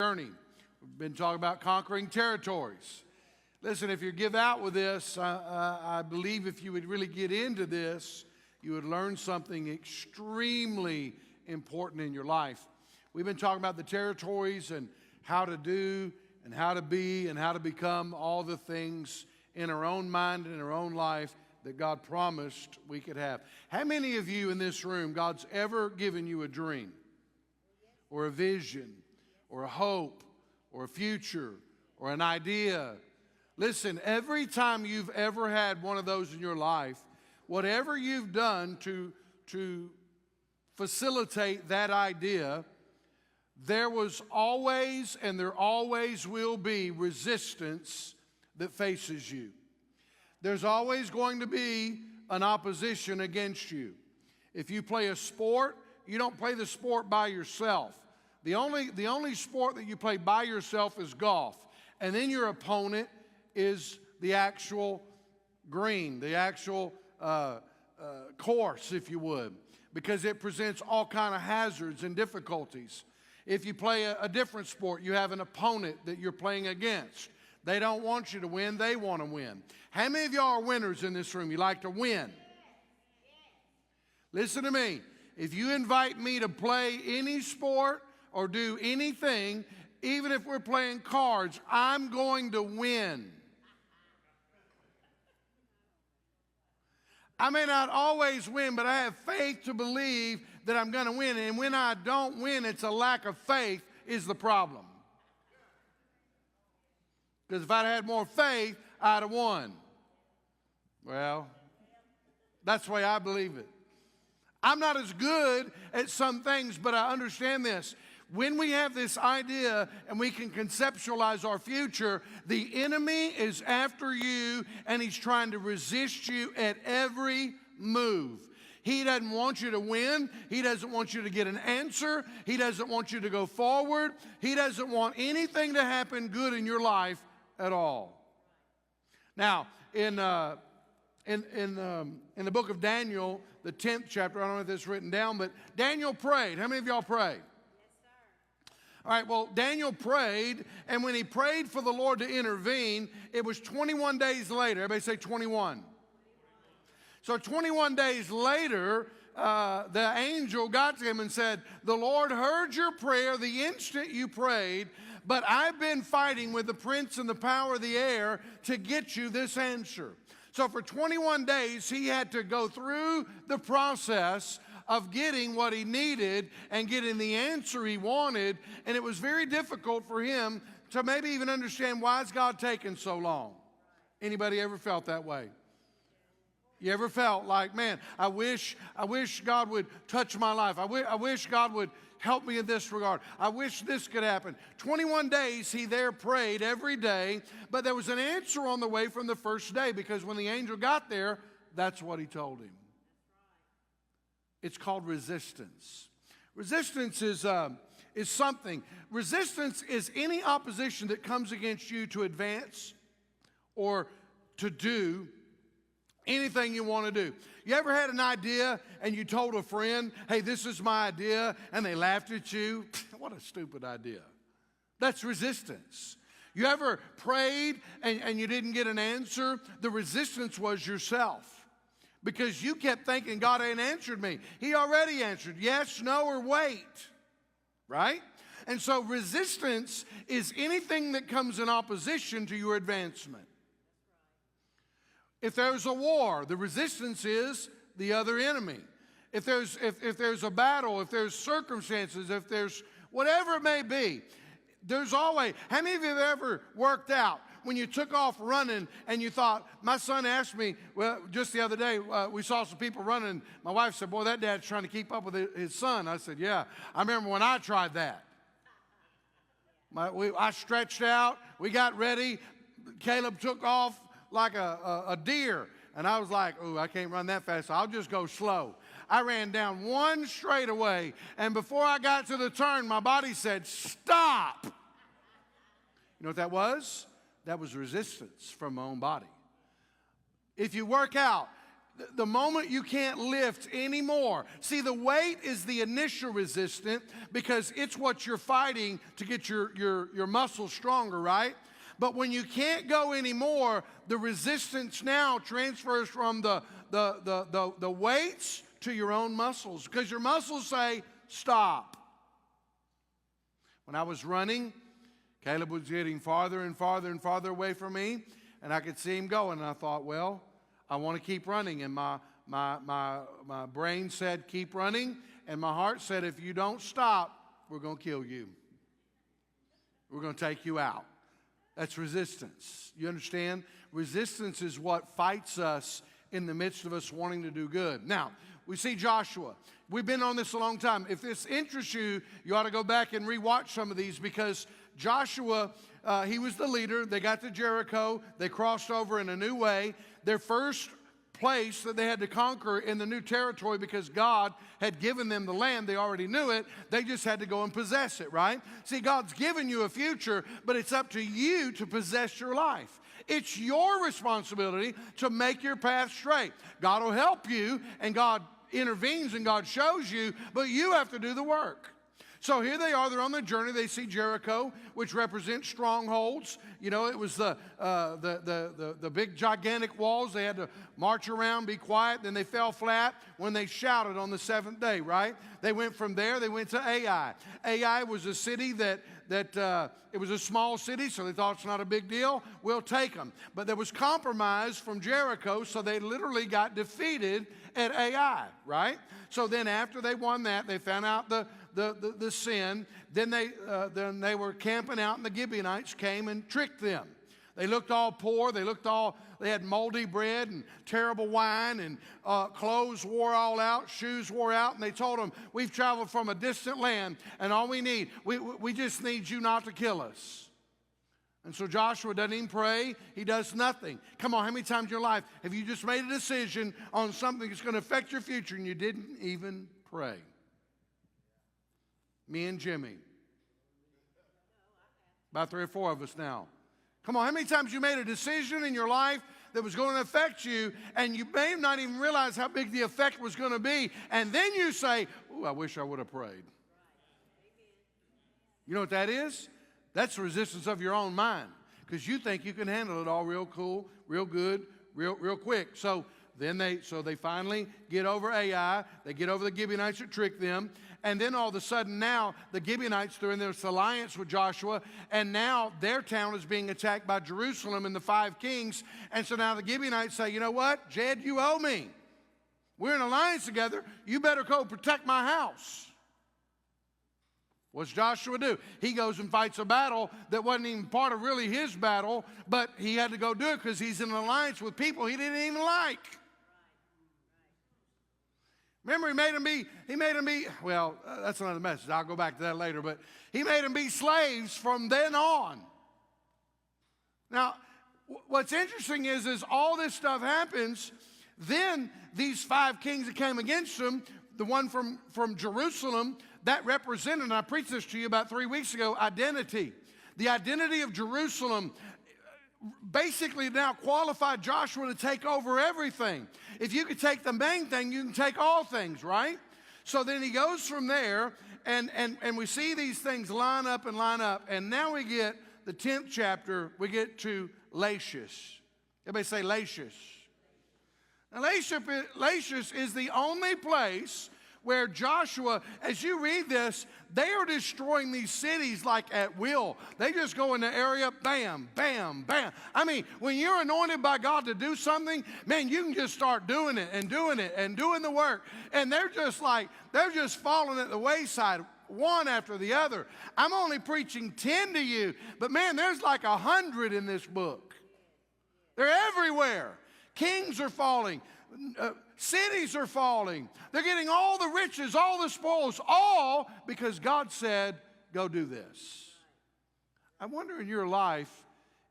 journey. We've been talking about conquering territories. Listen, if you give out with this, I believe if you would really get into this, you would learn something extremely important in your life. We've been talking about the territories and how to do and how to be and how to become all the things in our own mind and our own life that God promised we could have. How many of you in this room, God's ever given you a dream or a vision or a hope or a future or an idea? Listen, every time you've ever had one of those in your life, whatever you've done to facilitate that idea, there was always and there always will be resistance that faces you. There's always going to be an opposition against you. If you play a sport, you don't play the sport by yourself. The only sport that you play by yourself is golf. And then your opponent is the actual green, the actual course, if you would, because it presents all kind of hazards and difficulties. If you play a different sport, you have an opponent that you're playing against. They don't want you to win, they want to win. How many of y'all are winners in this room? You like to win? Listen to me. If you invite me to play any sport or do anything, even if we're playing cards, I'm going to win. I may not always win, but I have faith to believe that I'm going to win. And when I don't win, it's a lack of faith is the problem. Because if I'd had more faith, I'd have won. Well, that's the way I believe it. I'm not as good at some things, but I understand this. When we have this idea and we can conceptualize our future, the enemy is after you and he's trying to resist you at every move. He doesn't want you to win. He doesn't want you to get an answer. He doesn't want you to go forward. He doesn't want anything to happen good in your life at all. Now, in the book of Daniel, the 10th chapter, I don't know if this is written down, but Daniel prayed. How many of y'all prayed? All right, well, Daniel prayed, and when he prayed for the Lord to intervene, it was 21 days later. Everybody say 21. So 21 days later, the angel got to him and said, "The Lord heard your prayer the instant you prayed, but I've been fighting with the prince and the power of the air to get you this answer." So for 21 days, he had to go through the process of getting what he needed and getting the answer he wanted. And it was very difficult for him to maybe even understand, why is God taking so long? Anybody ever felt that way? You ever felt like, man, I wish God would touch my life. I wish God would help me in this regard. I wish this could happen. 21 days he there prayed every day, but there was an answer on the way from the first day, because when the angel got there, that's what he told him. It's called resistance. Resistance is something. Resistance is any opposition that comes against you to advance or to do anything you want to do. You ever had an idea and you told a friend, "Hey, this is my idea," and they laughed at you? What a stupid idea. That's resistance. You ever prayed and you didn't get an answer? The resistance was yourself. Because you kept thinking, God ain't answered me. He already answered. Yes, no, or wait. Right? And so resistance is anything that comes in opposition to your advancement. If there's a war, the resistance is the other enemy. If there's a battle, if there's circumstances, if there's whatever it may be, there's always. How many of you have ever worked out when you took off running and you thought, my son asked me, well, just the other day, we saw some people running. My wife said, "Boy, that dad's trying to keep up with his son." I said, "Yeah, I remember when I tried that." I stretched out. We got ready. Caleb took off like a deer. And I was like, "Oh, I can't run that fast, so I'll just go slow." I ran down one straightaway, and before I got to the turn, my body said, "Stop." You know what that was? That was resistance from my own body. If you work out, the moment you can't lift anymore. See, the weight is the initial resistance because it's what you're fighting to get your muscles stronger, right? But when you can't go anymore, the resistance now transfers from the weights to your own muscles because your muscles say, stop. When I was running, Caleb was getting farther and farther and farther away from me, and I could see him going, and I thought, well, I want to keep running, and my brain said, keep running, and my heart said, if you don't stop, we're going to kill you. We're going to take you out. That's resistance. You understand? Resistance is what fights us in the midst of us wanting to do good. Now, we see Joshua. We've been on this a long time. If this interests you, you ought to go back and rewatch some of these because Joshua, he was the leader. They got to Jericho. They crossed over in a new way. Their first place that they had to conquer in the new territory because God had given them the land. They already knew it. They just had to go and possess it, right? See, God's given you a future, but it's up to you to possess your life. It's your responsibility to make your path straight. God will help you, and God intervenes, and God shows you, but you have to do the work. So here they are, they're on their journey. They see Jericho, which represents strongholds. You know, it was the big gigantic walls. They had to march around, be quiet. Then they fell flat when they shouted on the seventh day, right? They went from there, they went to Ai. Ai was a city that it was a small city, so they thought it's not a big deal. We'll take them. But there was compromise from Jericho, so they literally got defeated at Ai, right? So then after they won that, they found out the sin. Then they were camping out, and the Gibeonites came and tricked them. They looked all poor. They had moldy bread and terrible wine, and clothes wore all out, shoes wore out. And they told them, we've traveled from a distant land, and all we need, we just need you not to kill us. And so Joshua doesn't even pray. He does nothing. Come on, how many times in your life have you just made a decision on something that's going to affect your future and you didn't even pray? Me and Jimmy. About 3 or 4 of us now. Come on, how many times you made a decision in your life that was going to affect you, and you may not even realize how big the effect was going to be, and then you say, ooh, I wish I would have prayed. You know what that is? That's the resistance of your own mind, because you think you can handle it all real cool, real good, real quick. So they finally get over Ai. They get over the Gibeonites that tricked them. And then all of a sudden now the Gibeonites, they're in this alliance with Joshua, and now their town is being attacked by Jerusalem and the 5 kings. And so now the Gibeonites say, you know what, Jed, you owe me. We're in alliance together. You better go protect my house. What's Joshua do? He goes and fights a battle that wasn't even part of really his battle, but he had to go do it because he's in an alliance with people he didn't even like. Remember, he made them be, well, that's another message. I'll go back to that later, but he made them be slaves from then on. Now, what's interesting is all this stuff happens, then these 5 kings that came against him, the one from Jerusalem, that represented, and I preached this to you about 3 weeks ago, identity. The identity of Jerusalem basically now qualified Joshua to take over everything. If you could take the main thing, you can take all things, right? So then he goes from there, and we see these things line up, and now we get the 10th chapter, we get to Lachish. Everybody say Lachish. Now Lachish is the only place where Joshua, as you read this, they are destroying these cities like at will. They just go in the area, bam, bam, bam. I mean, when you're anointed by God to do something, man, you can just start doing it and doing the work. And they're just falling at the wayside, one after the other. I'm only preaching 10 to you, but man, there's like 100 in this book. They're everywhere. Kings are falling. Cities are falling. They're getting all the riches, all the spoils, all because God said, go do this. I wonder in your life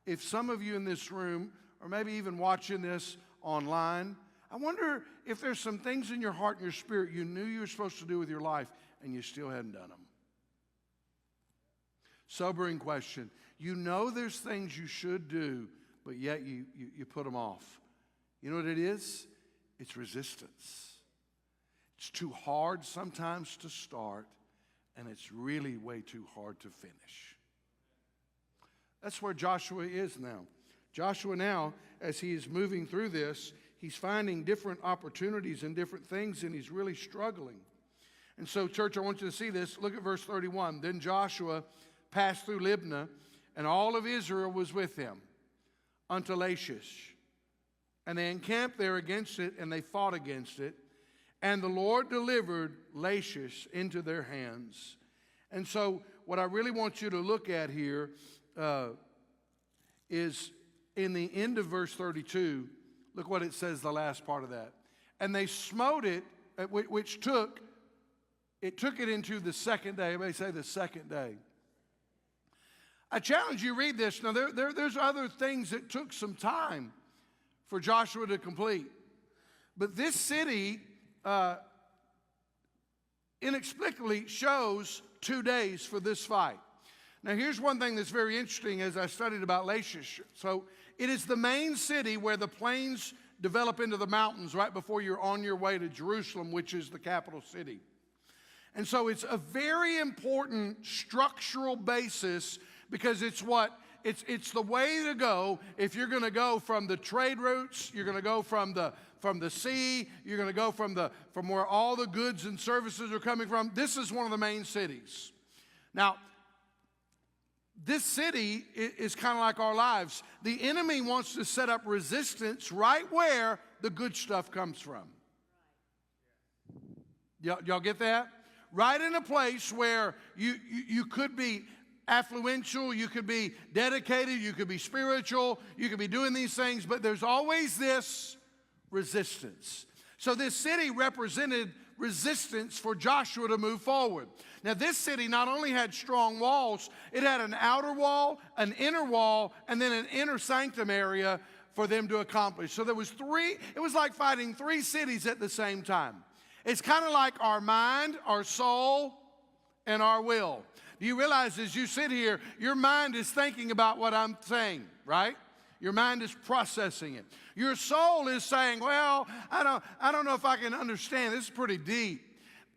if some of you in this room, or maybe even watching this online, I wonder if there's some things in your heart and your spirit you knew you were supposed to do with your life and you still hadn't done them. Sobering question. You know there's things you should do, but yet you put them off. You know what it is? It's resistance. It's too hard sometimes to start, and it's really way too hard to finish. That's where Joshua is now. Joshua now, as he is moving through this, he's finding different opportunities and different things, and he's really struggling. And so, church, I want you to see this. Look at verse 31. Then Joshua passed through Libnah, and all of Israel was with him unto Lachish. And they encamped there against it, and they fought against it. And the Lord delivered Lachish into their hands. And so what I really want you to look at here is in the end of verse 32, look what it says, the last part of that. And they smote it, which took it into the second day. Everybody say the second day. I challenge you to read this. Now, there's other things that took some time for Joshua to complete. But this city inexplicably shows 2 days for this fight. Now, here's one thing that's very interesting as I studied about Lachish. So, it is the main city where the plains develop into the mountains right before you're on your way to Jerusalem, which is the capital city. And so it's a very important structural basis because it's the way to go if you're going to go from the trade routes, you're going to go from the sea, you're going to go from where all the goods and services are coming from. This is one of the main cities. Now, this city is kind of like our lives. The enemy wants to set up resistance right where the good stuff comes from. Y'all get that? Right in a place where you could be affluential, you could be dedicated, you could be spiritual, you could be doing these things, but there's always this resistance. So this city represented resistance for Joshua to move forward. Now this city not only had strong walls, it had an outer wall, an inner wall, and then an inner sanctum area for them to accomplish. So there was it was like fighting 3 cities at the same time. It's kind of like our mind, our soul, and our will. Do you realize as you sit here, your mind is thinking about what I'm saying, right? Your mind is processing it. Your soul is saying, well, I don't know if I can understand. This is pretty deep.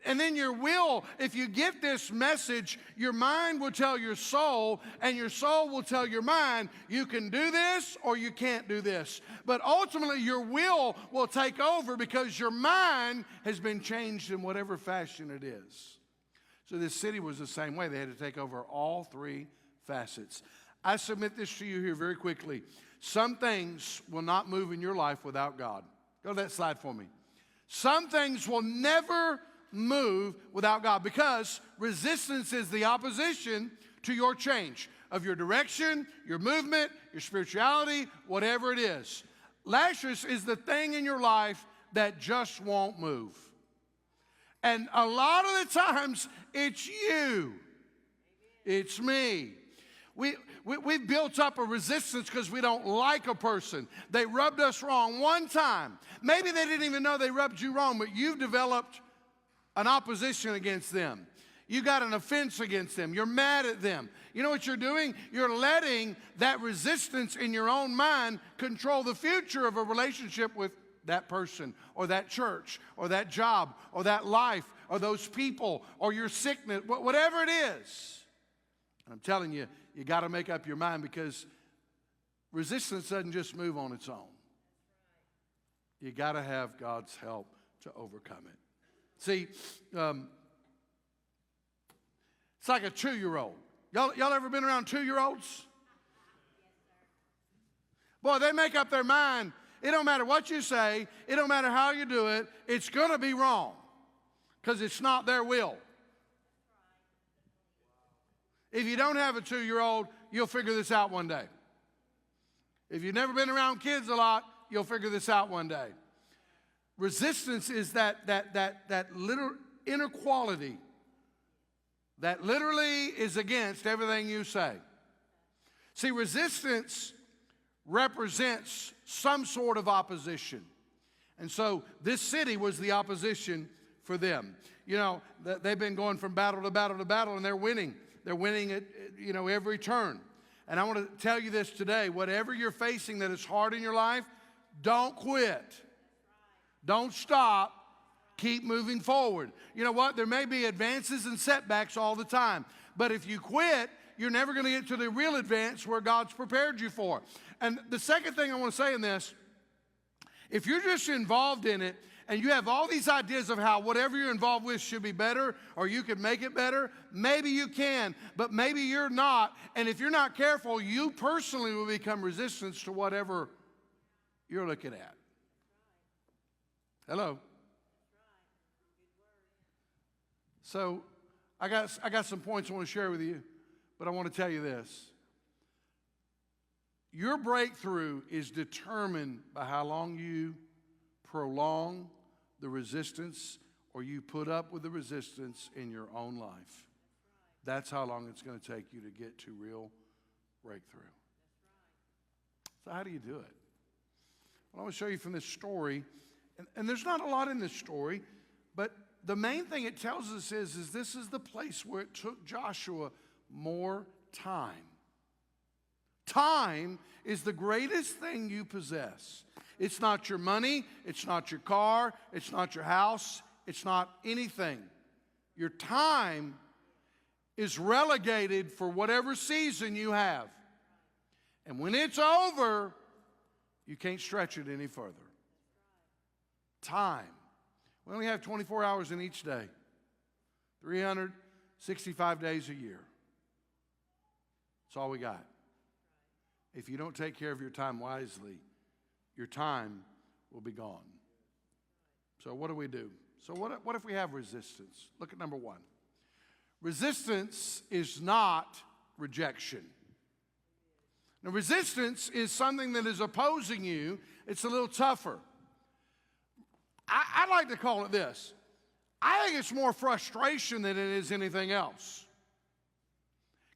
And then your will, if you get this message, your mind will tell your soul, and your soul will tell your mind, you can do this or you can't do this. But ultimately, your will take over because your mind has been changed in whatever fashion it is. So this city was the same way. They had to take over all 3 facets. I submit this to you here very quickly. Some things will not move in your life without God. Go to that slide for me. Some things will never move without God because resistance is the opposition to your change of your direction, your movement, your spirituality, whatever it is. Lachish is the thing in your life that just won't move. And a lot of the times, it's you. It's me. We've built up a resistance because we don't like a person. They rubbed us wrong one time. Maybe they didn't even know they rubbed you wrong, but you've developed an opposition against them. You got an offense against them. You're mad at them. You know what you're doing? You're letting that resistance in your own mind control the future of a relationship with that person or that church or that job or that life or those people or your sickness, whatever it is. I'm telling you, you got to make up your mind because resistance doesn't just move on its own. You got to have God's help to overcome it. See, it's like a 2-year-old. Y'all ever been around 2-year-olds? Boy, they make up their mind. It don't matter what you say. It don't matter how you do it. It's going to be wrong because it's not their will. If you don't have a 2-year-old, you'll figure this out one day. If you've never been around kids a lot, you'll figure this out one day. Resistance is that little inner quality that literally is against everything you say. See, resistance represents some sort of opposition. And so this city was the opposition for them. You know, they've been going from battle to battle to battle, and they're winning. They're winning at, every turn. And I want to tell you this today. Whatever you're facing that is hard in your life, don't quit. Don't stop. Keep moving forward. You know what? There may be advances and setbacks all the time. But if you quit, you're never going to get to the real advance where God's prepared you for. And the second thing I want to say in this, if you're just involved in it and you have all these ideas of how whatever you're involved with should be better or you could make it better, maybe you can, but maybe you're not. And if you're not careful, you personally will become resistance to whatever you're looking at. Hello? So I got some points I want to share with you, but I want to tell you this. Your breakthrough is determined by how long you prolong the resistance or you put up with the resistance in your own life. That's how long it's going to take you to get to real breakthrough. So how do you do it? Well, I want to show you from this story, and there's not a lot in this story, but the main thing it tells us is this is the place where it took Joshua more time. Time is the greatest thing you possess. It's not your money, it's not your car, it's not your house, it's not anything. Your time is relegated for whatever season you have. And when it's over, you can't stretch it any further. Time. We only have 24 hours in each day, 365 days a year. That's all we got. If you don't take care of your time wisely, your time will be gone. So what do we do? So what if we have resistance? Look at number one. Resistance is not rejection. Now, resistance is something that is opposing you. It's a little tougher. I like to call it this. I think it's more frustration than it is anything else.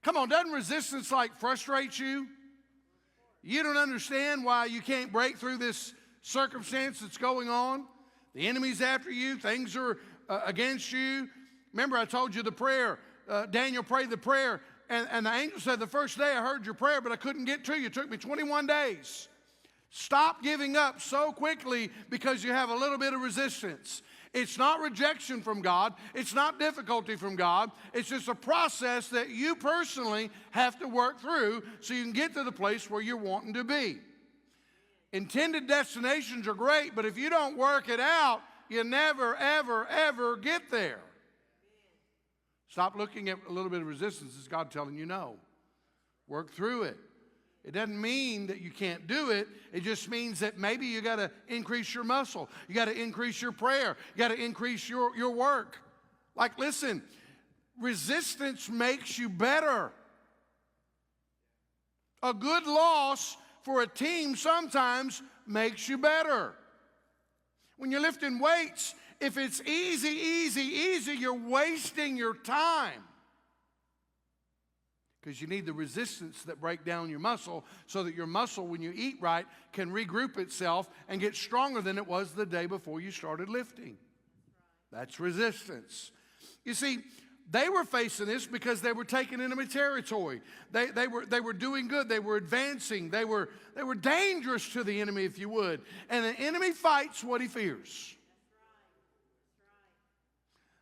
Come on, doesn't resistance like frustrate you? You don't understand why you can't break through this circumstance that's going on. The enemy's after you. Things are against you. Remember, I told you the prayer. Daniel prayed the prayer, and the angel said, the first day I heard your prayer, but I couldn't get to you. It took me 21 days. Stop giving up so quickly because you have a little bit of resistance. It's not rejection from God. It's not difficulty from God. It's just a process that you personally have to work through so you can get to the place where you're wanting to be. Intended destinations are great, but if you don't work it out, you never, ever, ever get there. Stop looking at a little bit of resistance as God telling you no. Work through it. It doesn't mean that you can't do it. It just means that maybe you got to increase your muscle. You got to increase your prayer. You got to increase your work. Like, listen, resistance makes you better. A good loss for a team sometimes makes you better. When you're lifting weights, if it's easy, you're wasting your time. Because you need the resistance that break down your muscle so that your muscle, when you eat right, can regroup itself and get stronger than it was the day before you started lifting. That's resistance. You see, they were facing this because they were taking enemy territory. They were doing good. They were advancing. They were dangerous to the enemy, if you would. And the enemy fights what he fears.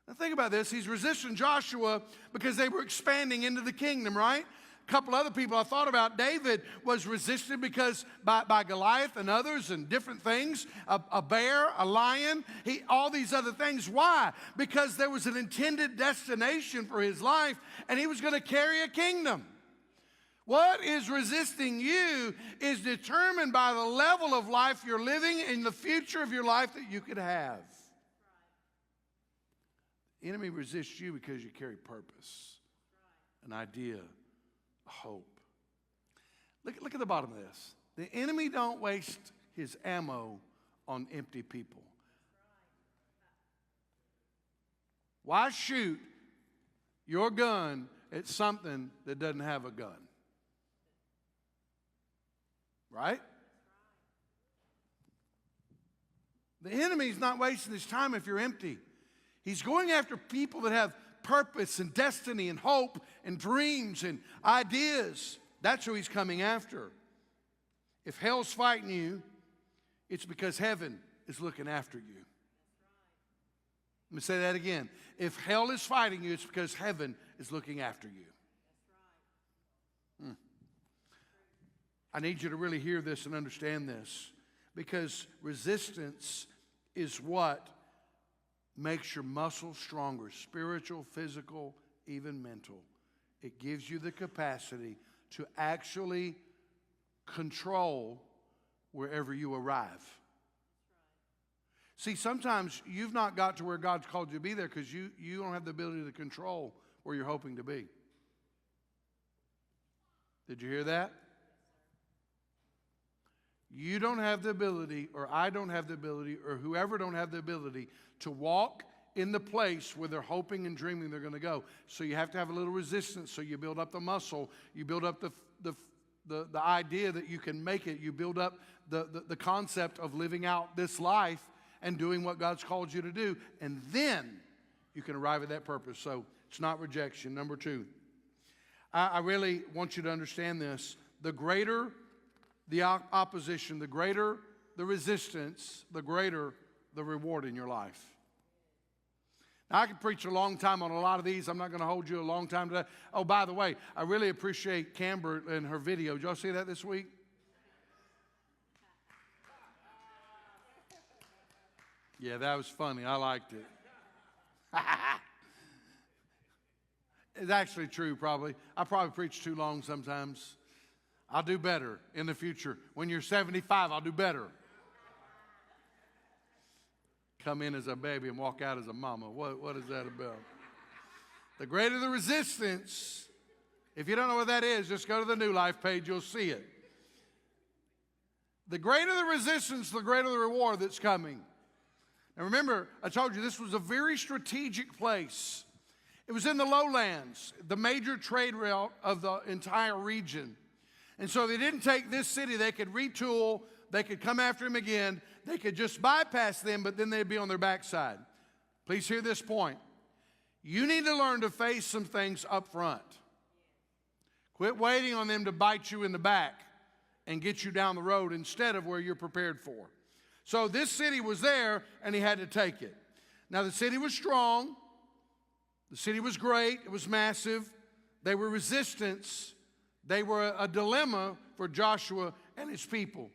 Now think about this. He's resisting Joshua because they were expanding into the kingdom, right? A couple other people I thought about. David was resisted because by Goliath and others and different things. A bear, a lion, all these other things. Why? Because there was an intended destination for his life and he was going to carry a kingdom. What is resisting you is determined by the level of life you're living and the future of your life that you could have. The enemy resists you because you carry purpose, an idea, a hope. Look at the bottom of this. The enemy don't waste his ammo on empty people. Why shoot your gun at something that doesn't have a gun? Right? The enemy's not wasting his time if you're empty. He's going after people that have purpose and destiny and hope and dreams and ideas. That's who he's coming after. If hell's fighting you, it's because heaven is looking after you. Let me say that again. If hell is fighting you, it's because heaven is looking after you. I need you to really hear this and understand this, because resistance is what makes your muscles stronger, spiritual, physical, even mental. It gives you the capacity to actually control wherever you arrive. See, sometimes you've not got to where God's called you to be there because you don't have the ability to control where you're hoping to be. Did you hear that? You don't have the ability, or I don't have the ability, or whoever don't have the ability to walk in the place where they're hoping and dreaming they're going to go. So you have to have a little resistance. So you build up the muscle. You build up the idea that you can make it. You build up the concept of living out this life and doing what God's called you to do. And then you can arrive at that purpose. So it's not rejection. Number two, I really want you to understand this. The greater the opposition, the greater the resistance, the greater the reward in your life. Now, I could preach a long time on a lot of these. I'm not going to hold you a long time today. Oh, by the way, I really appreciate Camber and her video. Did y'all see that this week? Yeah, that was funny. I liked it. It's actually true, probably. I probably preach too long sometimes. I'll do better in the future. When you're 75, I'll do better. Come in as a baby and walk out as a mama. What is that about? The greater the resistance, if you don't know what that is, just go to the New Life page, you'll see it. The greater the resistance, the greater the reward that's coming. Now remember, I told you this was a very strategic place. It was in the lowlands, the major trade route of the entire region. And so if they didn't take this city, they could retool, they could come after him again, they could just bypass them, but then they'd be on their backside. Please hear this point. You need to learn to face some things up front. Quit waiting on them to bite you in the back and get you down the road instead of where you're prepared for. So this city was there, and he had to take it. Now the city was strong. The city was great. It was massive. They were resistance. They were a dilemma for Joshua and his people.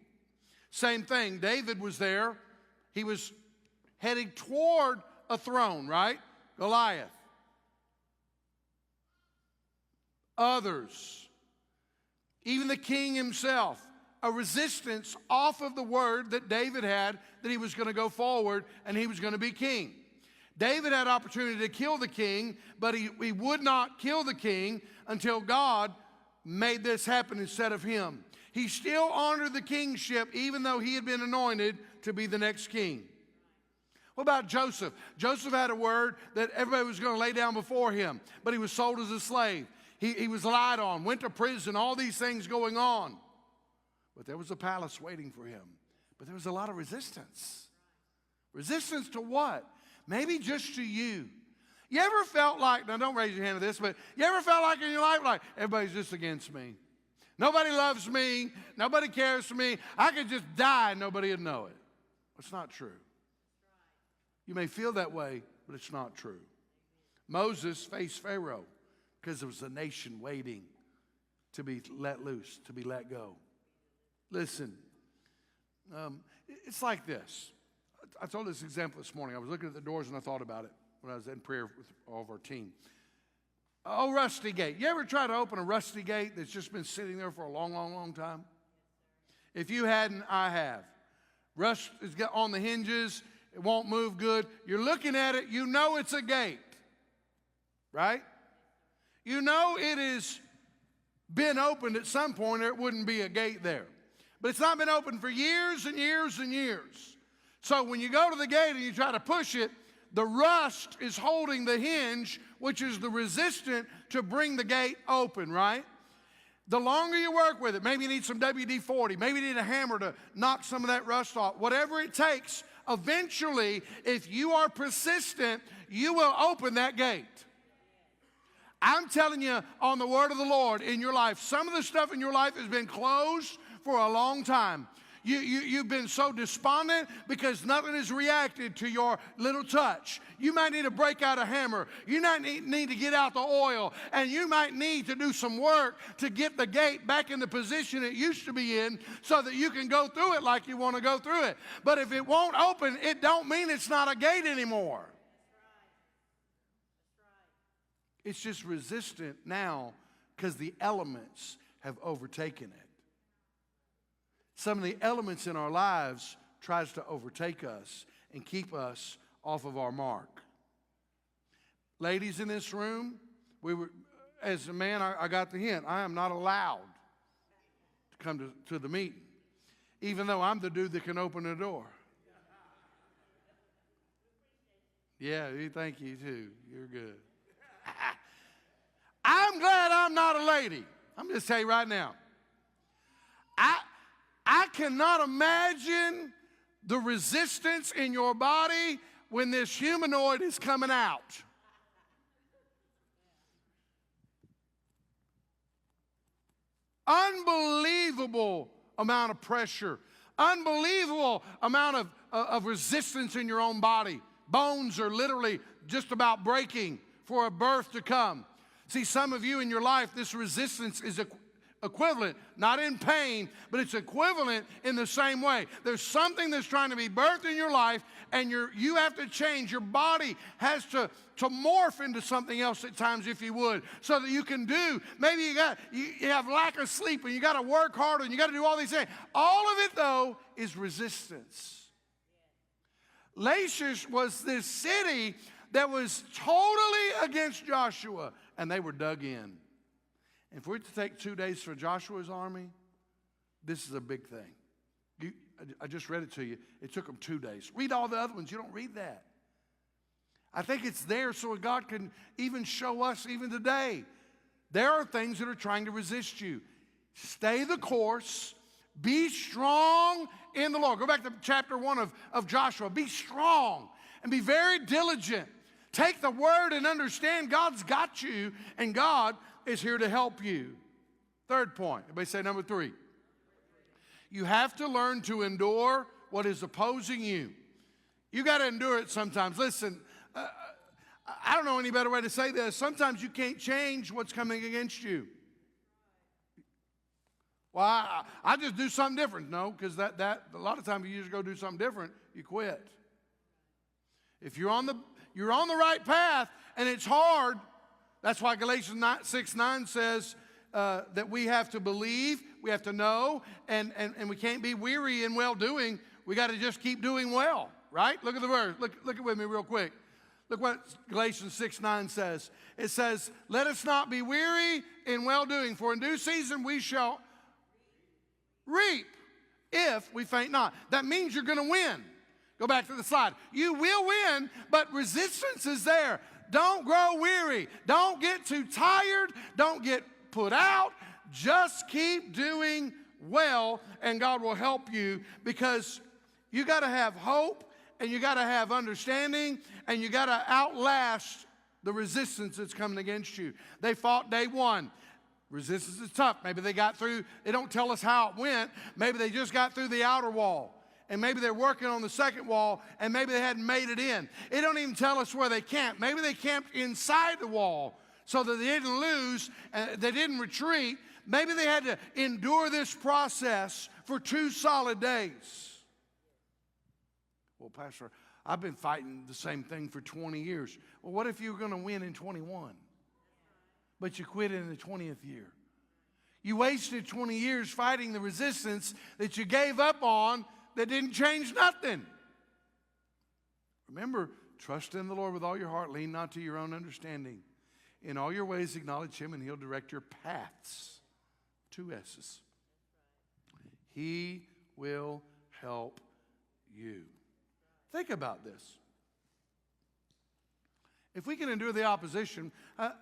Same thing. David was there. He was heading toward a throne, right? Goliath. Others. Even the king himself. A resistance off of the word that David had that he was going to go forward and he was going to be king. David had opportunity to kill the king, but he would not kill the king until God made this happen instead of him. He still honored the kingship even though he had been anointed to be the next king. What about Joseph? Joseph had a word that everybody was going to lay down before him, but he was sold as a slave. He was lied on, went to prison, all these things going on. But there was a palace waiting for him. But there was a lot of resistance. Resistance to what? Maybe just to you. You ever felt like, now don't raise your hand to this, but you ever felt like in your life, like, everybody's just against me. Nobody loves me. Nobody cares for me. I could just die and nobody would know it. It's not true. You may feel that way, but it's not true. Moses faced Pharaoh because there was a nation waiting to be let loose, to be let go. Listen, it's like this. I told this example this morning. I was looking at the doors and I thought about it when I was in prayer with all of our team. Oh, rusty gate. You ever try to open a rusty gate that's just been sitting there for a long, long, long time? If you hadn't, I have. Rust is on the hinges. It won't move good. You're looking at it. You know it's a gate, right? You know it has been opened at some point or it wouldn't be a gate there. But it's not been open for years and years and years. So when you go to the gate and you try to push it, the rust is holding the hinge, which is the resistant to bring the gate open, right? The longer you work with it, maybe you need some WD-40, maybe you need a hammer to knock some of that rust off. Whatever it takes, eventually, if you are persistent, you will open that gate. I'm telling you on the word of the Lord in your life, some of the stuff in your life has been closed for a long time. You've been so despondent because nothing has reacted to your little touch. You might need to break out a hammer. You might need to get out the oil. And you might need to do some work to get the gate back in the position it used to be in so that you can go through it like you want to go through it. But if it won't open, it don't mean it's not a gate anymore. It's just resistant now because the elements have overtaken it. Some of the elements in our lives tries to overtake us and keep us off of our mark. Ladies in this room, as a man, I got the hint. I am not allowed to come to the meeting, even though I'm the dude that can open the door. Yeah, thank you too. You're good. I'm glad I'm not a lady. I'm just tell you right now. I cannot imagine the resistance in your body when this humanoid is coming out. Unbelievable amount of pressure. Unbelievable amount of resistance in your own body. Bones are literally just about breaking for a birth to come. See, some of you in your life, this resistance is equivalent, not in pain, but it's equivalent in the same way. There's something that's trying to be birthed in your life, and you have to change. Your body has to morph into something else at times, if you would, so that you can do. Maybe you have lack of sleep, and you got to work harder, and you got to do all these things. All of it, though, is resistance. Lachish was this city that was totally against Joshua, and they were dug in. And for it to take 2 days for Joshua's army, this is a big thing. I just read it to you. It took them 2 days. Read all the other ones. You don't read that. I think it's there so God can even show us even today. There are things that are trying to resist you. Stay the course. Be strong in the Lord. Go back to chapter 1 of Joshua. Be strong and be very diligent. Take the word and understand God's got you, and God is here to help you. Third point. Everybody say number 3. You have to learn to endure what is opposing you. You got to endure it sometimes. Listen, I don't know any better way to say this. Sometimes you can't change what's coming against you. Well, I just do something different. No, because that a lot of times you just go do something different, you quit. If you're on the right path and it's hard, that's why Galatians 6:9 says that we have to believe, we have to know, and we can't be weary in well-doing. We got to just keep doing well, right? Look at the verse. Look it with me real quick. Look what Galatians 6:9 says. It says, let us not be weary in well-doing, for in due season we shall reap if we faint not. That means you're going to win. Go back to the slide. You will win, but resistance is there. Don't grow weary. Don't get too tired. Don't get put out. Just keep doing well, and God will help you, because you got to have hope, and you got to have understanding, and you got to outlast the resistance that's coming against you. They fought day 1. Resistance is tough. Maybe they got through. They don't tell us how it went. Maybe they just got through the outer wall. And maybe they're working on the second wall, and maybe they hadn't made it in. It don't even tell us where they camped. Maybe they camped inside the wall so that they didn't lose, they didn't retreat. Maybe they had to endure this process for 2 solid days. Well, Pastor, I've been fighting the same thing for 20 years. Well, what if you were going to win in 21? But you quit in the 20th year. You wasted 20 years fighting the resistance that you gave up on that didn't change nothing. Remember, trust in the Lord with all your heart. Lean not to your own understanding. In all your ways acknowledge Him, and He'll direct your paths. 2 S's. He will help you. Think about this. If we can endure the opposition, I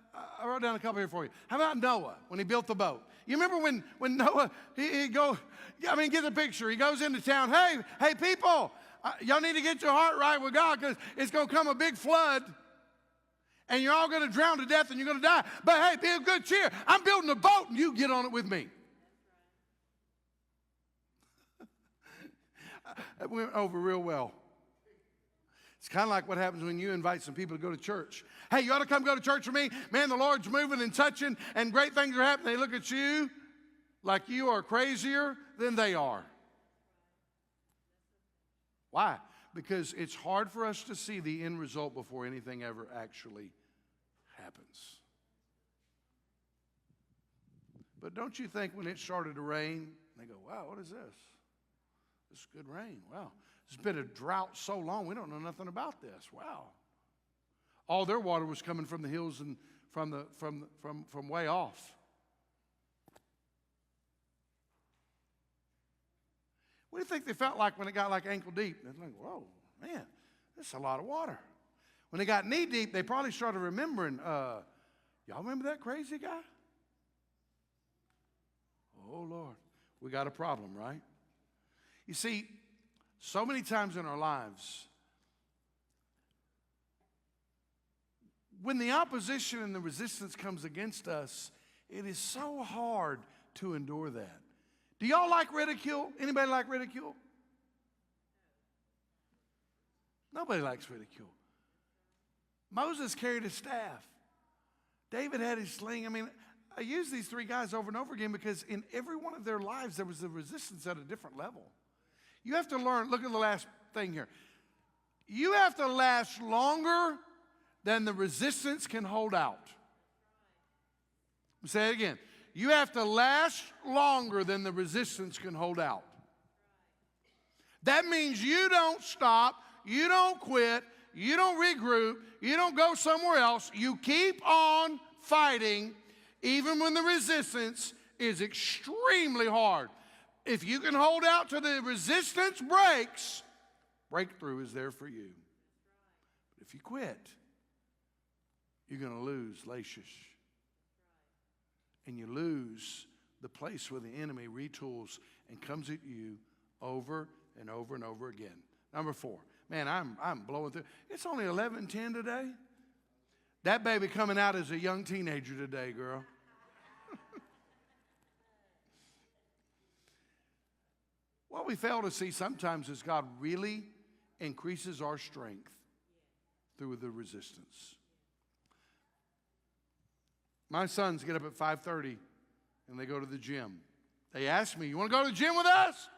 wrote down a couple here for you. How about Noah when he built the boat? You remember when Noah, get the picture. He goes into town. Hey, people, y'all need to get your heart right with God, because it's going to come a big flood, and you're all going to drown to death, and you're going to die. But hey, be of good cheer. I'm building a boat, and you get on it with me. That went over real well. It's kind of like what happens when you invite some people to go to church. Hey, you ought to come go to church with me. Man, the Lord's moving and touching, and great things are happening. They look at you like you are crazier than they are. Why? Because it's hard for us to see the end result before anything ever actually happens. But don't you think when it started to rain, they go, wow, what is this? This is good rain. Wow. It's been a drought so long, we don't know nothing about this. Wow. All their water was coming from the hills and from way off. What do you think they felt like when it got like ankle deep? They're like, whoa, man, that's a lot of water. When they got knee deep, they probably started remembering, y'all remember that crazy guy? Oh, Lord, we got a problem, right? You see, so many times in our lives, when the opposition and the resistance comes against us, it is so hard to endure that. Do y'all like ridicule? Anybody like ridicule? Nobody likes ridicule. Moses carried his staff. David had his sling. I mean, I use these three guys over and over again because in every one of their lives, there was a resistance at a different level. You have to learn, look at the last thing here. You have to last longer than the resistance can hold out. I'll say it again. You have to last longer than the resistance can hold out. That means you don't stop, you don't quit, you don't regroup, you don't go somewhere else. You keep on fighting even when the resistance is extremely hard. If you can hold out till the resistance breaks, breakthrough is there for you. But if you quit, you're going to lose Lachish. And you lose the place where the enemy retools and comes at you over and over and over again. Number 4. Man, I'm blowing through. It's only 11:10 today. That baby coming out as a young teenager today, girl. What we fail to see sometimes is God really increases our strength through the resistance. My sons get up at 5:30 and they go to the gym. They ask me, you want to go to the gym with us?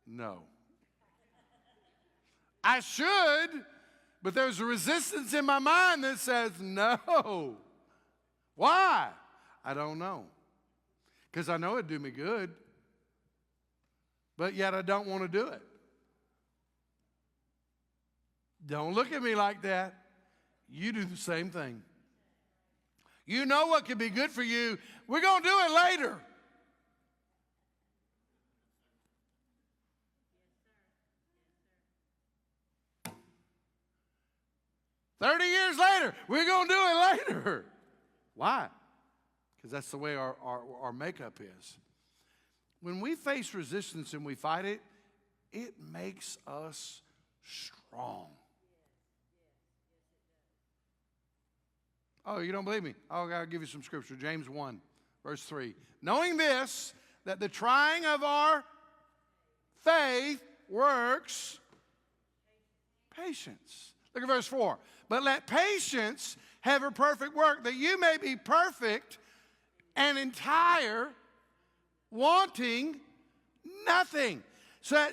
No. I should, but there's a resistance in my mind that says no. Why? I don't know. Because I know it'd do me good, but yet I don't want to do it. Don't look at me like that. You do the same thing. You know what could be good for you. We're going to do it later. Yes, sir. 30 years later, we're going to do it later. Why? Because that's the way our makeup is. When we face resistance and we fight it, it makes us strong. Oh, you don't believe me? Oh, I'll give you some scripture. James 1, verse 3. Knowing this, that the trying of our faith works patience. Look at verse 4. But let patience have her perfect work, that you may be perfect and entire, wanting nothing. So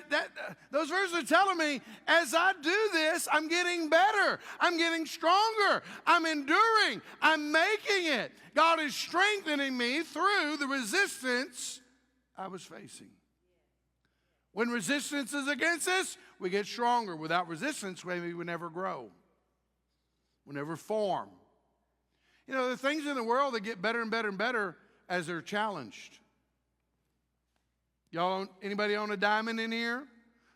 those verses are telling me, as I do this, I'm getting better. I'm getting stronger. I'm enduring. I'm making it. God is strengthening me through the resistance I was facing. When resistance is against us, we get stronger. Without resistance, maybe we never grow. We never form. You know, the things in the world that get better and better and better as they're challenged. Y'all, anybody own a diamond in here?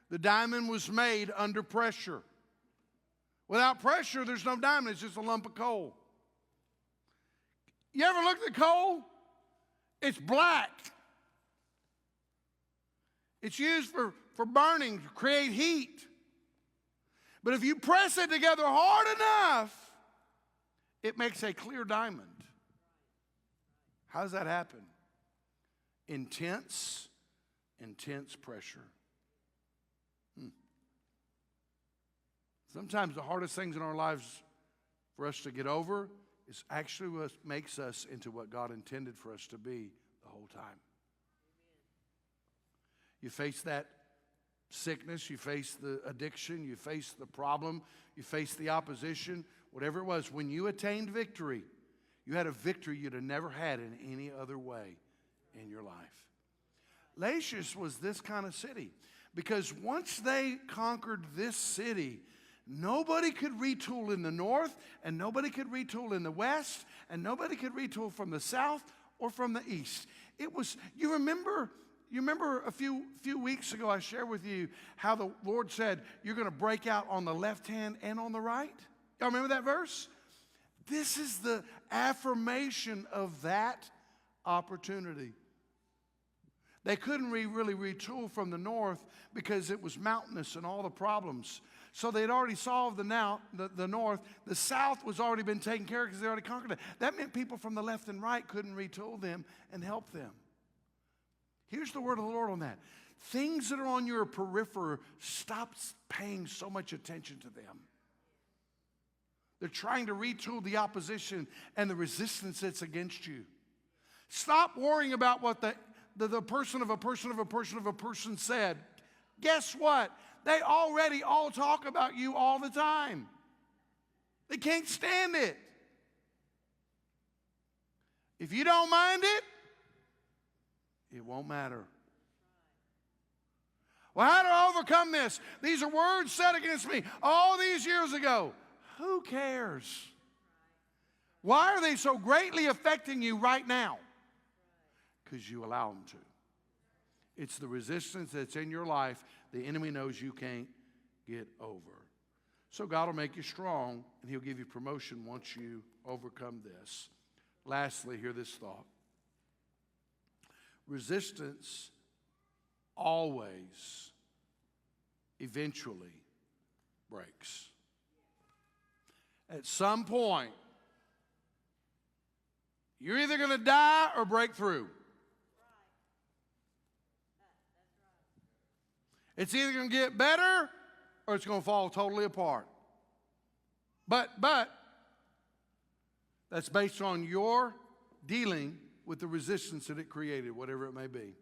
The diamond was made under pressure. Without pressure, there's no diamond. It's just a lump of coal. You ever looked at coal? It's black. It's used for burning, to create heat. But if you press it together hard enough, it makes a clear diamond. How does that happen? Intense pressure. Sometimes the hardest things in our lives for us to get over is actually what makes us into what God intended for us to be the whole time. You face that sickness, you face the addiction, you face the problem, you face the opposition, whatever it was. When you attained victory, you had a victory you'd have never had in any other way in your life. Lachish was this kind of city because once they conquered this city, nobody could retool in the north, and nobody could retool in the west, and nobody could retool from the south or from the east. It was, you remember a few weeks ago I shared with you how the Lord said, you're going to break out on the left hand and on the right? Y'all remember that verse? This is the affirmation of that opportunity. They couldn't really retool from the north because it was mountainous and all the problems. So they'd already solved the north. The south was already been taken care of because they already conquered it. That meant people from the left and right couldn't retool them and help them. Here's the word of the Lord on that. Things that are on your periphery, stop paying so much attention to them. They're trying to retool the opposition and the resistance that's against you. Stop worrying about what the person of a person of a person of a person said. Guess what? They already all talk about you all the time. They can't stand it. If you don't mind it, it won't matter. Well, how do I overcome this? These are words said against me all these years ago. Who cares? Why are they so greatly affecting you right now? Because you allow them to. It's the resistance that's in your life the enemy knows you can't get over. So God will make you strong, and he'll give you promotion once you overcome this. Lastly, hear this thought. Resistance always, eventually breaks. At some point, you're either going to die or break through. It's either going to get better or it's going to fall totally apart. But that's based on your dealing with the resistance that it created, whatever it may be.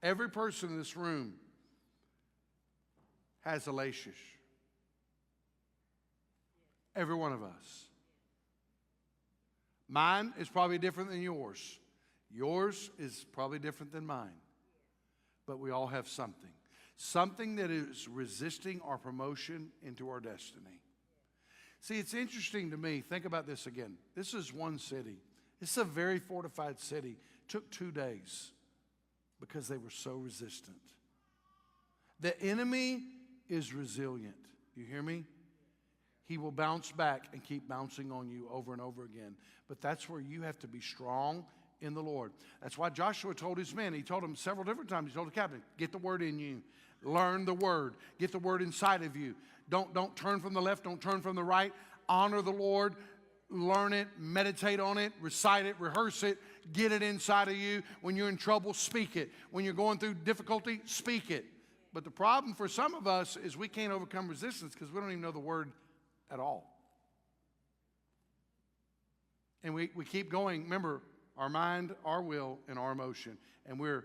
Every person in this room has a Lachish. Every one of us. Mine is probably different than yours. Yours is probably different than mine. But we all have something. Something that is resisting our promotion into our destiny. See, it's interesting to me. Think about this again. This is one city. This is a very fortified city. It took 2 days because they were so resistant. The enemy is resilient. You hear me? He will bounce back and keep bouncing on you over and over again. But that's where you have to be strong in the Lord. That's why Joshua told his men, he told them several different times, he told the captain, get the word in you. Learn the word. Get the word inside of you. Don't turn from the left, don't turn from the right. Honor the Lord. Learn it, meditate on it, recite it, rehearse it, get it inside of you. When you're in trouble, speak it. When you're going through difficulty, speak it. But the problem for some of us is we can't overcome resistance because we don't even know the word at all. And we keep going. Remember, our mind, our will, and our emotion. And we're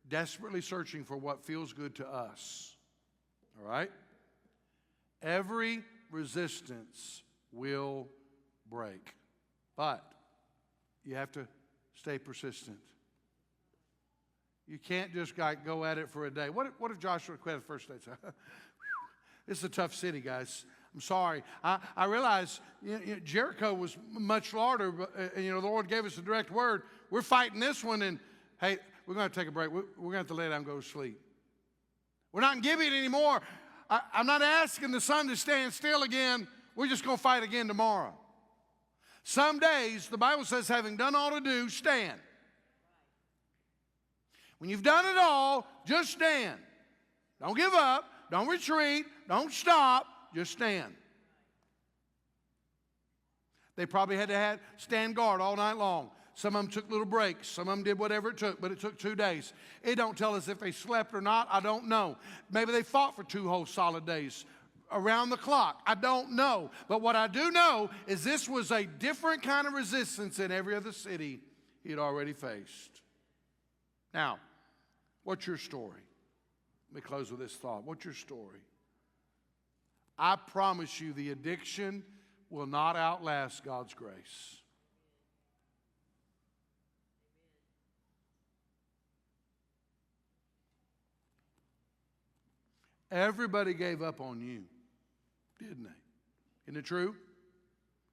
desperately searching for what feels good to us. All right? Every resistance will break. But you have to stay persistent. You can't just go at it for a day. What if Joshua quit the first day? This is a tough city, guys. I'm sorry. I realize Jericho was much larger, but the Lord gave us a direct word. We're fighting this one, and hey, we're going to take a break. We're going to have to lay down and go to sleep. We're not in Gibeon anymore. I'm not asking the sun to stand still again. We're just going to fight again tomorrow. Some days, the Bible says, having done all to do, stand. When you've done it all, just stand. Don't give up. Don't retreat. Don't stop. Just stand. They probably had to stand guard all night long. Some of them took little breaks. Some of them did whatever it took, but it took 2 days. It don't tell us if they slept or not. I don't know. Maybe they fought for 2 whole solid days around the clock. I don't know. But what I do know is this was a different kind of resistance than every other city he had already faced. Now, what's your story? Let me close with this thought. What's your story? I promise you the addiction will not outlast God's grace. Everybody gave up on you, didn't they? Isn't it true?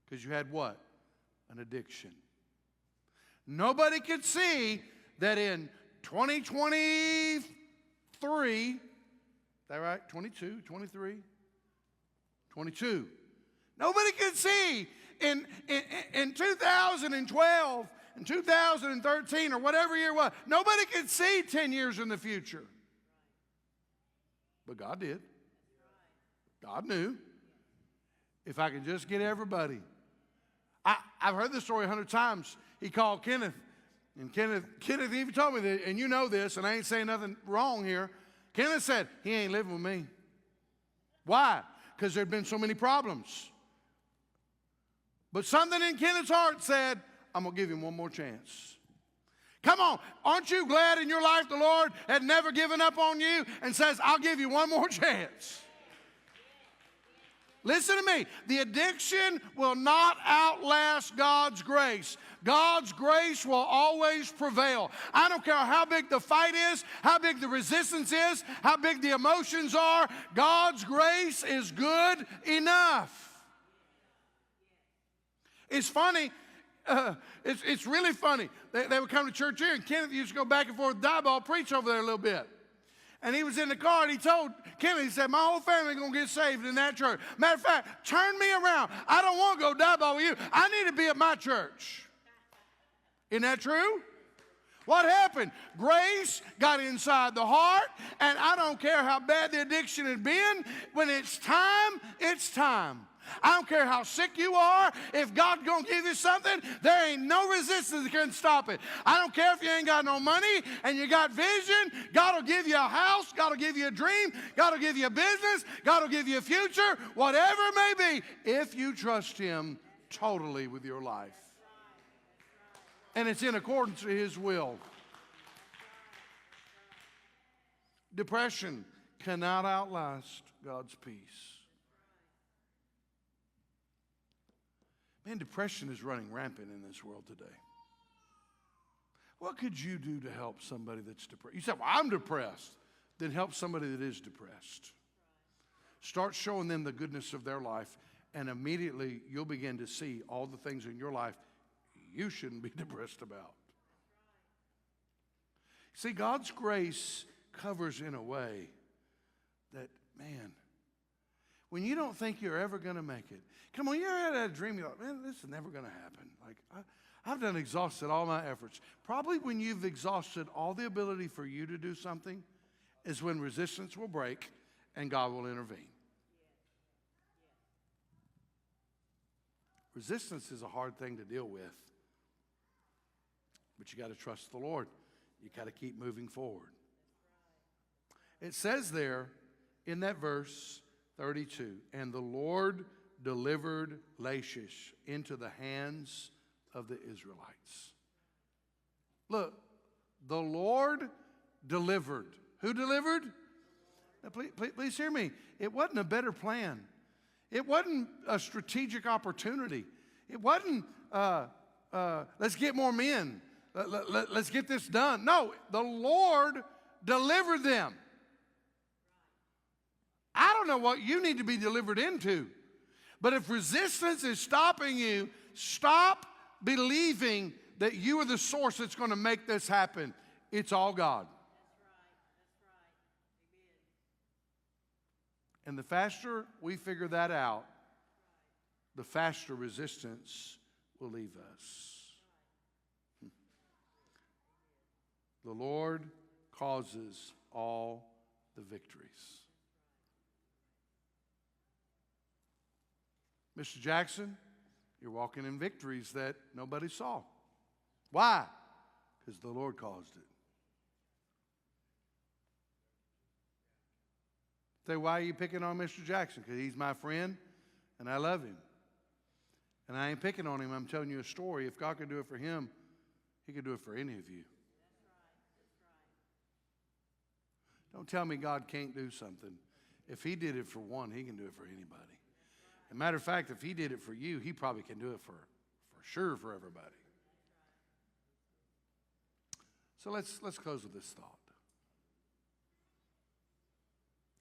Because you had what? An addiction. Nobody could see that in 2023, is that right? 22, 23, 22. Nobody could see in 2012 and 2013 or whatever year it was, nobody could see 10 years in the future. But God did. God knew. If I could just get everybody. I've heard this story 100 times. He called Kenneth. And Kenneth even told me that, and you know this, and I ain't saying nothing wrong here. Kenneth said, he ain't living with me. Why? Because there'd been so many problems. But something in Kenneth's heart said, I'm going to give him one more chance. Come on, aren't you glad in your life the Lord had never given up on you and says, I'll give you one more chance? Listen to me. The addiction will not outlast God's grace. God's grace will always prevail. I don't care how big the fight is, how big the resistance is, how big the emotions are. God's grace is good enough. It's funny. It's really funny. They would come to church here, and Kenneth used to go back and forth with Dieball, preach over there a little bit. And he was in the car, and he told Kenneth, he said, my whole family is going to get saved in that church. Matter of fact, turn me around. I don't want to go Dieball with you. I need to be at my church. Isn't that true? What happened? Grace got inside the heart, and I don't care how bad the addiction had been. When it's time, it's time. I don't care how sick you are. If God's going to give you something, there ain't no resistance that can stop it. I don't care if you ain't got no money and you got vision. God will give you a house. God will give you a dream. God will give you a business. God will give you a future. Whatever it may be, if you trust Him totally with your life. And it's in accordance to His will. Depression cannot outlast God's peace. Man, depression is running rampant in this world today. What could you do to help somebody that's depressed? You say, well, I'm depressed. Then help somebody that is depressed. Start showing them the goodness of their life, and immediately you'll begin to see all the things in your life you shouldn't be depressed about. See, God's grace covers in a way that, man, when you don't think you're ever going to make it. Come on, you ever had a dream, you're like, man, this is never going to happen. Like, I've done exhausted all my efforts. Probably when you've exhausted all the ability for you to do something is when resistance will break and God will intervene. Resistance is a hard thing to deal with. But you got to trust the Lord. You got to keep moving forward. It says there in that verse 32, and the Lord delivered Lachish into the hands of the Israelites. Look, the Lord delivered. Who delivered? Now, please hear me. It wasn't a better plan. It wasn't a strategic opportunity. It wasn't, let's get more men. Let's get this done. No, the Lord delivered them. I don't know what you need to be delivered into. But if resistance is stopping you, stop believing that you are the source that's going to make this happen. It's all God. That's right. Amen. And the faster we figure that out, the faster resistance will leave us. The Lord causes all the victories. Mr. Jackson, you're walking in victories that nobody saw. Why? Because the Lord caused it. Say, why are you picking on Mr. Jackson? Because he's my friend and I love him. And I ain't picking on him. I'm telling you a story. If God could do it for him, he could do it for any of you. Don't tell me God can't do something. If he did it for one, he can do it for anybody. As a matter of fact, if he did it for you, he probably can do it for sure for everybody. So let's close with this thought.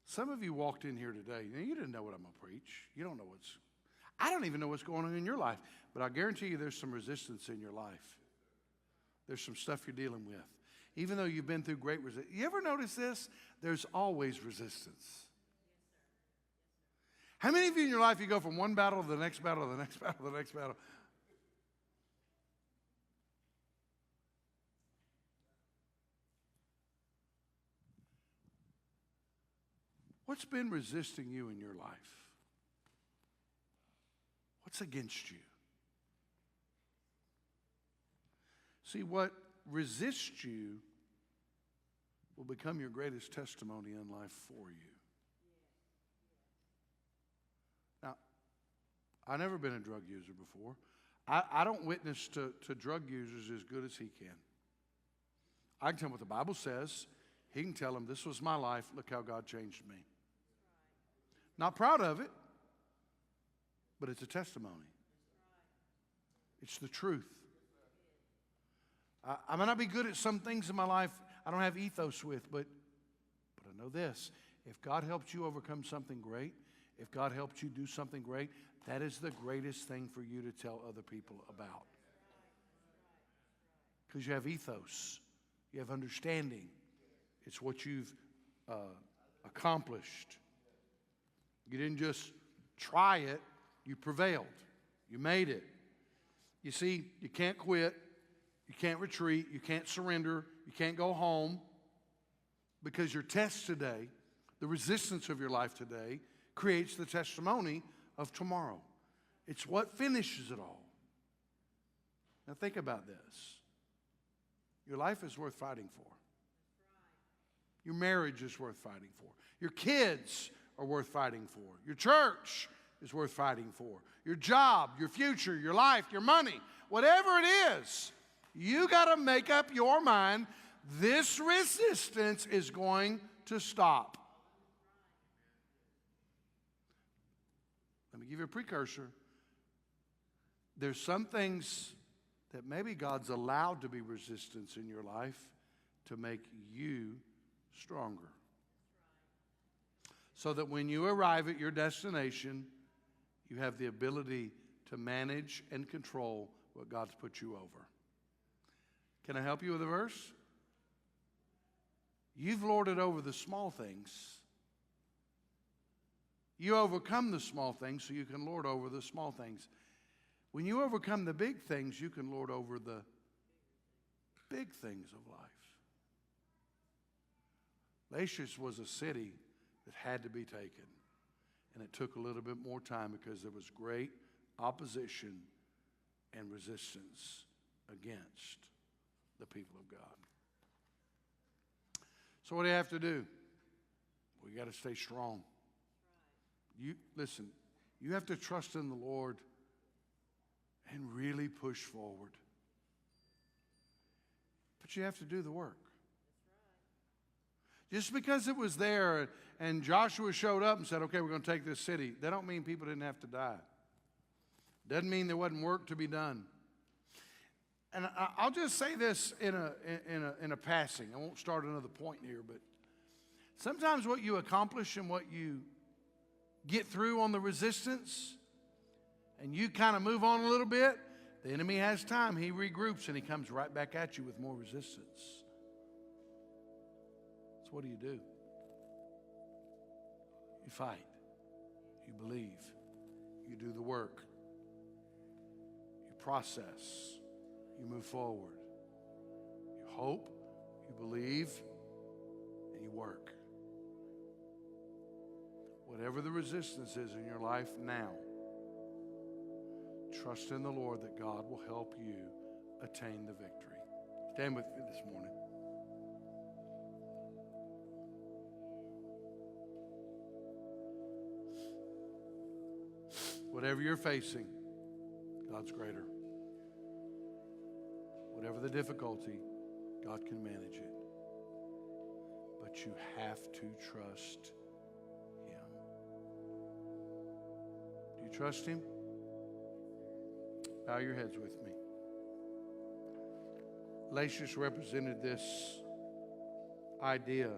Some of you walked in here today, and you didn't know what I'm going to preach. You don't know I don't even know what's going on in your life, but I guarantee you there's some resistance in your life. There's some stuff you're dealing with. Even though you've been through great resistance. You ever notice this? There's always resistance. How many of you in your life, you go from one battle to the next battle, to the next battle, to the next battle? What's been resisting you in your life? What's against you? See, what resists you will become your greatest testimony in life for you. Now, I've never been a drug user before. I don't witness to drug users as good as he can. I can tell him what the Bible says. He can tell them, this was my life. Look how God changed me. Not proud of it, but it's a testimony. It's the truth. I may not be good at some things in my life I don't have ethos with, but I know this. If God helped you overcome something great, if God helped you do something great, that is the greatest thing for you to tell other people about. Because you have ethos. You have understanding. It's what you've accomplished. You didn't just try it. You prevailed. You made it. You see, you can't quit. You can't retreat. You can't surrender. You can't go home. Because your test today, the resistance of your life today, creates the testimony of tomorrow. It's what finishes it all. Now think about this. Your life is worth fighting for. Your marriage is worth fighting for. Your kids are worth fighting for. Your church is worth fighting for. Your job, your future, your life, your money, whatever it is, you got to make up your mind, this resistance is going to stop. Let me give you a precursor. There's some things that maybe God's allowed to be resistance in your life to make you stronger. So that when you arrive at your destination, you have the ability to manage and control what God's put you over. Can I help you with a verse? You've lorded over the small things. You overcome the small things so you can lord over the small things. When you overcome the big things, you can lord over the big things of life. Lachish was a city that had to be taken. And it took a little bit more time because there was great opposition and resistance against the people of God. So what do you have to do? Well, you got to stay strong. Listen, you have to trust in the Lord and really push forward. But you have to do the work. Just because it was there and Joshua showed up and said, okay, we're going to take this city, that don't mean people didn't have to die. Doesn't mean there wasn't work to be done. And I'll just say this in a passing. I won't start another point here, but sometimes what you accomplish and what you get through on the resistance and you kind of move on a little bit, the enemy has time. He regroups and he comes right back at you with more resistance. So what do? You fight. You believe. You do the work. You process. You move forward. You hope. You believe. And you work. Whatever the resistance is in your life now, trust in the Lord that God will help you attain the victory. Stand with me this morning. Whatever you're facing, God's greater. Whatever the difficulty, God can manage it. But you have to trust Him. Do you trust Him? Bow your heads with me. Lachish represented this idea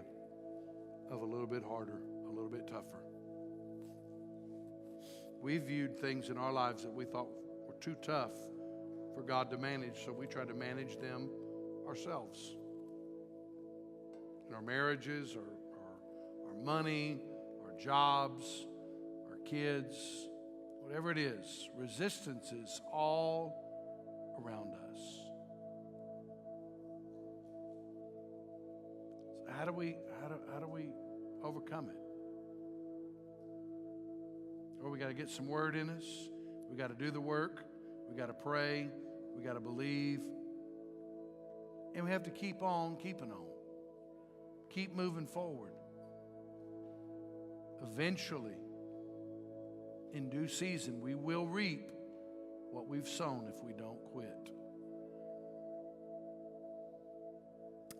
of a little bit harder, a little bit tougher. We viewed things in our lives that we thought were too tough for God to manage, so we tried to manage them ourselves. In our marriages, our money, our jobs, our kids, whatever it is, resistance is all around us. So how do we overcome it? Or we got to get some word in us. We got to do the work. We got to pray. We got to believe. And we have to keep on keeping on. Keep moving forward. Eventually, in due season, we will reap what we've sown if we don't quit.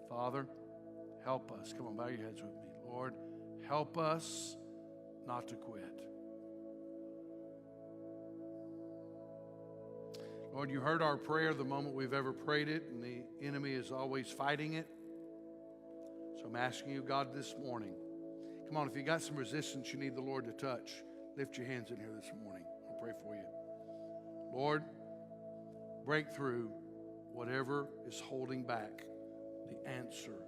Father, help us. Come on, bow your heads with me. Lord, help us not to quit. Lord, you heard our prayer the moment we've ever prayed it, and the enemy is always fighting it. So I'm asking you, God, this morning, come on, if you got some resistance you need the Lord to touch, lift your hands in here this morning. I'll pray for you. Lord, break through whatever is holding back the answer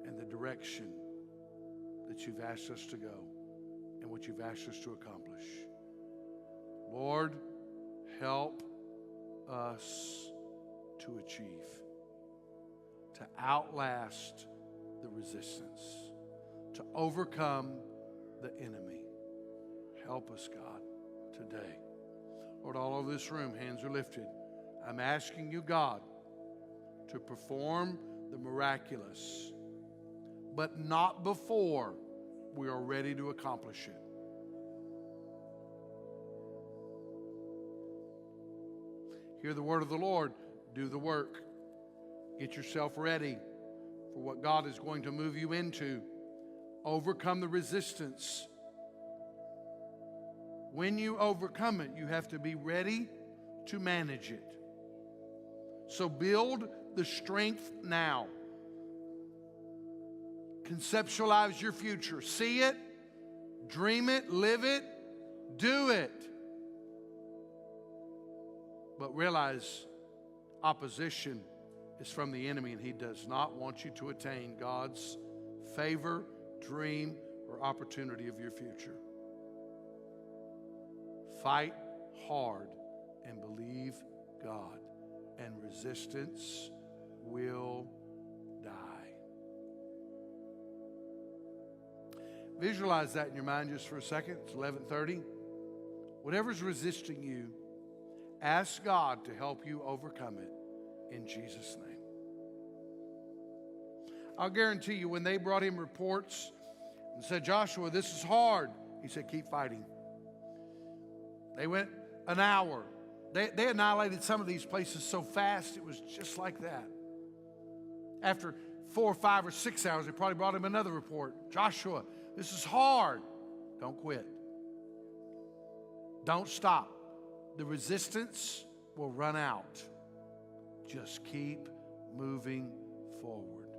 and the direction that you've asked us to go and what you've asked us to accomplish. Lord, help us to achieve, to outlast the resistance, to overcome the enemy. Help us, God, today. Lord, all over this room, hands are lifted. I'm asking you, God, to perform the miraculous, but not before we are ready to accomplish it. Hear the word of the Lord. Do the work. Get yourself ready for what God is going to move you into. Overcome the resistance. When you overcome it, you have to be ready to manage it. So build the strength now. Conceptualize your future. See it, dream it, live it, do it. But realize opposition is from the enemy, and he does not want you to attain God's favor, dream, or opportunity of your future. Fight hard and believe God, and resistance will die. Visualize that in your mind just for a second. It's 11:30. Whatever's resisting you, ask God to help you overcome it in Jesus' name. I'll guarantee you, when they brought him reports and said, Joshua, this is hard, he said, keep fighting. They went an hour. They annihilated some of these places so fast, it was just like that. After 4 or 5 or 6 hours, they probably brought him another report. Joshua, this is hard. Don't quit. Don't stop. The resistance will run out. Just keep moving forward.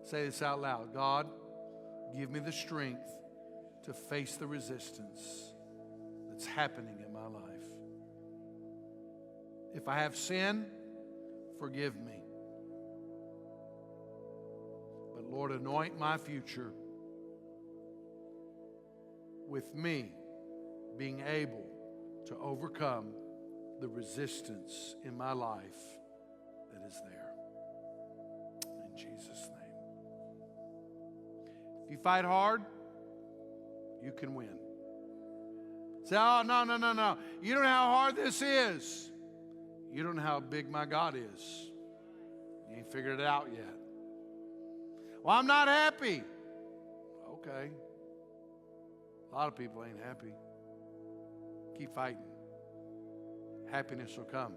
Say this out loud. God, give me the strength to face the resistance that's happening in my life. If I have sin, forgive me. But Lord, anoint my future with me being able to overcome the resistance in my life that is there. In Jesus' name. If you fight hard, you can win. Say, oh, no, no, no, no. You don't know how hard this is. You don't know how big my God is. You ain't figured it out yet. Well, I'm not happy. Okay. A lot of people ain't happy. Keep fighting. Happiness will come.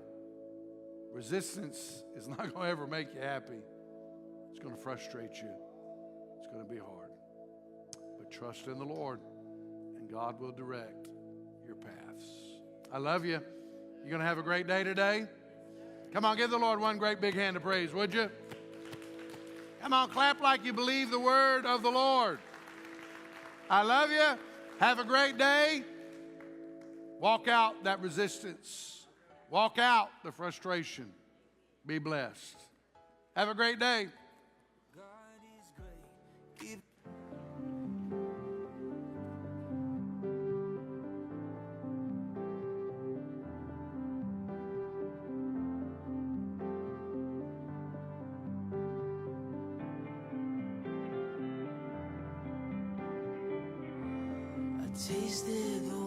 Resistance is not going to ever make you happy. It's going to frustrate you. It's going to be hard. But trust in the Lord, and God will direct your paths. I love you. You're going to have a great day today? Come on, give the Lord one great big hand of praise, would you? Come on, clap like you believe the word of the Lord. I love you. Have a great day. Walk out that resistance. Walk out the frustration. Be blessed. Have a great day. Tasted the